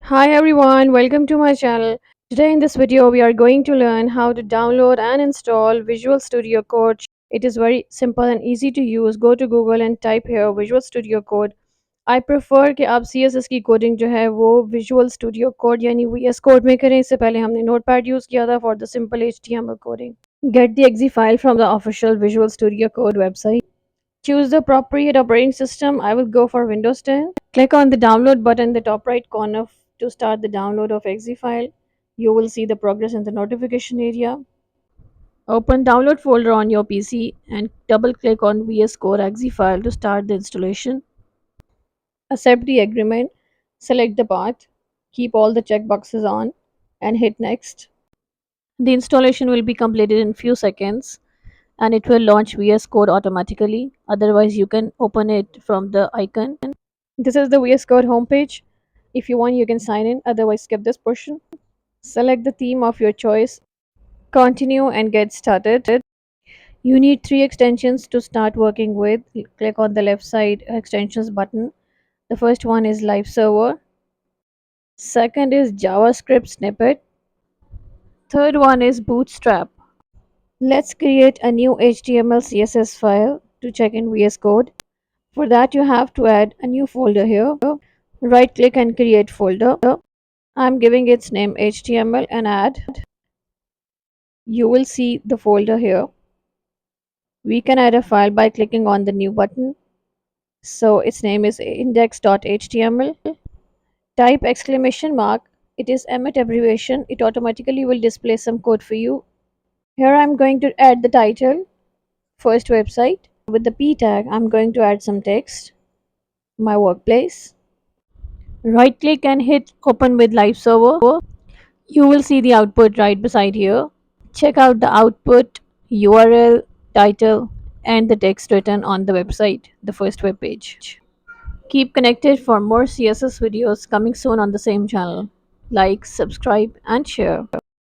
Hi everyone, welcome to my channel. Today in this video we are going to learn how to download and install Visual Studio Code. It is very simple and easy to use. Go to Google and type here Visual Studio Code. I prefer कि आप CSS की coding जो है वो Visual Studio Code यानी VS Code में करें. इससे पहले हमने Notepad यूज़ किया था for the simple HTML coding. Get the exe file from the official Visual Studio Code website. Choose the appropriate operating system. I will go for Windows 10. Click on the download button in the top right corner to start the download of exe file. You will see the progress in the notification area. Open download folder on your PC and double click on VS Code exe file to start the installation. Accept the agreement, select the path, keep all the checkboxes on and hit next. The installation will be completed in few seconds and it will launch VS Code automatically. Otherwise, you can open it from the icon. This is the VS Code homepage. If you want, you can sign in. Otherwise, skip this portion. Select the theme of your choice. Continue and get started. You need three extensions to start working with. Click on the left side extensions button. The first one is Live Server. Second is JavaScript snippet. Third one is Bootstrap. Let's create a new HTML CSS file to check in VS Code. For that, you have to add a new folder here. Right click and create folder. I'm giving its name HTML and add. You will see the folder here. We can add a file by clicking on the new button. So its name is index.html. Type exclamation mark. It is Emmet abbreviation. It automatically will display some code for you. Here I'm going to add the title, first website. With the p tag, I'm going to add some text, my workplace. Right click and hit open with live server. You will see the output right beside here. Check out the output, URL, title, and the text written on the website, the first web page. Keep connected for more CSS videos coming soon on the same channel. Like, subscribe, and share.